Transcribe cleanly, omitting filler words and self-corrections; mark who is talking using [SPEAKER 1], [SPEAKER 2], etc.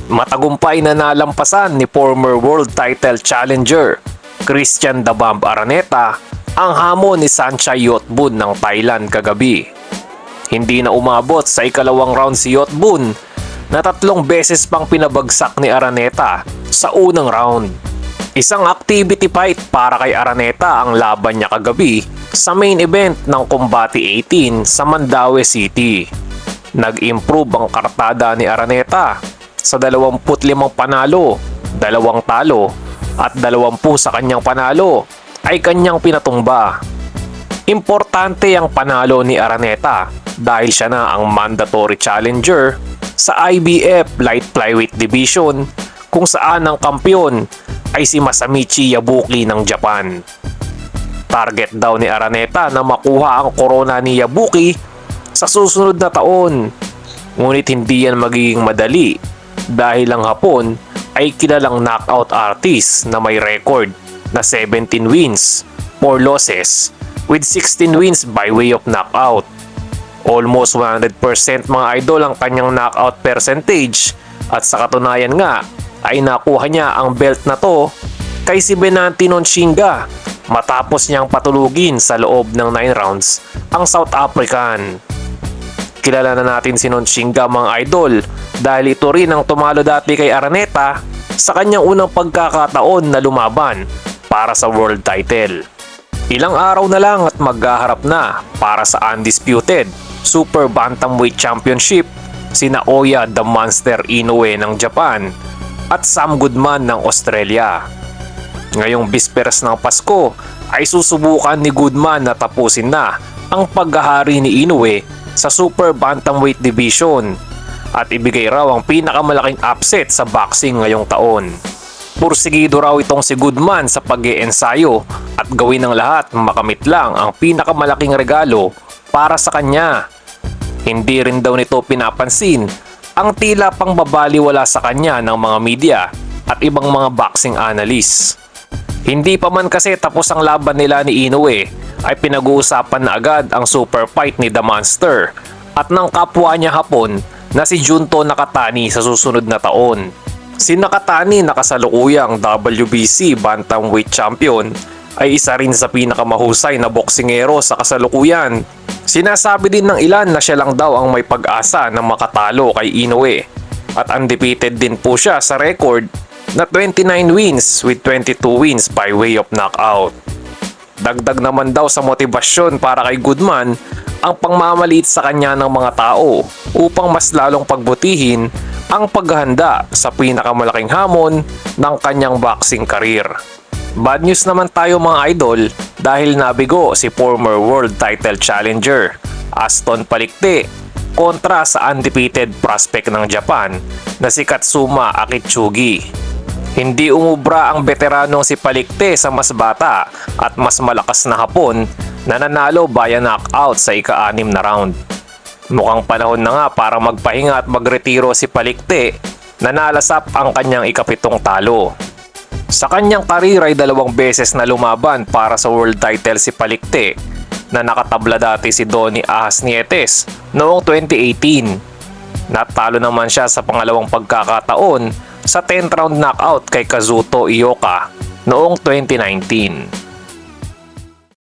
[SPEAKER 1] Matagumpay na nalampasan ni former world title challenger Christian "The Bomb" Araneta ang hamon ni Sanchay Yotbun ng Thailand kagabi. Hindi na umabot sa ikalawang round si Yotbun na 3 beses pang pinabagsak ni Araneta sa unang round. Isang activity fight para kay Araneta ang laban niya kagabi sa main event ng Combate 18 sa Mandaue City. Nag-improve ang kartada ni Araneta sa 25 panalo, 2 talo at 20 sa kanyang panalo ay kanyang pinatumba. Importante ang panalo ni Araneta dahil siya na ang mandatory challenger sa IBF Light Flyweight Division kung saan ang kampiyon ay si Masamichi Yabuki ng Japan. Target daw ni Araneta na makuha ang korona ni Yabuki sa susunod na taon. Ngunit hindi yan magiging madali dahil ang Hapon ay kilalang knockout artist na may record na 17 wins, 4 losses with 16 wins by way of knockout. Almost 100% mga idol ang kanyang knockout percentage at sa katunayan nga ay nakuha niya ang belt na to kay si Benanti Nonshinga matapos niyang patulugin sa loob ng 9 rounds ang South African. Kilala na natin si Nonshinga mga idol dahil ito rin ang tumalo dati kay Araneta sa kanyang unang pagkakataon na lumaban para sa world title. Ilang araw na lang at maghaharap na para sa undisputed Super Bantamweight Championship sina Oya the Monster Inoue ng Japan at Sam Goodman ng Australia. Ngayong bisperas ng Pasko ay susubukan ni Goodman na tapusin na ang paghahari ni Inoue sa Super Bantamweight Division at ibigay raw ang pinakamalaking upset sa boxing ngayong taon. Pursigido raw itong si Goodman sa pag-iensayo at gawin ng lahat makamit lang ang pinakamalaking regalo para sa kanya. Hindi rin daw nito pinapansin ang tila pang babaliwala sa kanya ng mga media at ibang mga boxing analysts. Hindi pa man kasi tapos ang laban nila ni Inoue ay pinag-uusapan na agad ang super fight ni The Monster at ng kapwa niya Hapon na si Junto Nakatani sa susunod na taon. Si Nakatani na kasalukuyang WBC Bantamweight Champion ay isa rin sa pinakamahusay na boksingero sa kasalukuyan. Sinasabi din ng ilan na siya lang daw ang may pag-asa na makatalo kay Inoue at undefeated din po siya sa record na 29 wins with 22 wins by way of knockout. Dagdag naman daw sa motibasyon para kay Goodman ang pangmamaliit sa kanya ng mga tao upang mas lalong pagbutihin ang paghahanda sa pinakamalaking hamon ng kanyang boxing career. Bad news naman tayo mga idol dahil nabigo si former world title challenger Aston Palikte kontra sa undefeated prospect ng Japan na si Katsuma Akitsugi. Hindi umubra ang veteranong si Palikte sa mas bata at mas malakas na Hapon na nanalo via knockout sa ika-6 na round. Mukhang panahon na nga para magpahinga at magretiro si Palikte na nalasap ang kanyang ika-7 talo. Sa kanyang karir ay 2 beses na lumaban para sa world title si Palikte na nakatabla dati si Donnie Ahas Nietes noong 2018. Natalo naman siya sa pangalawang pagkakataon sa 10th round knockout kay Kazuto Ioka noong 2019.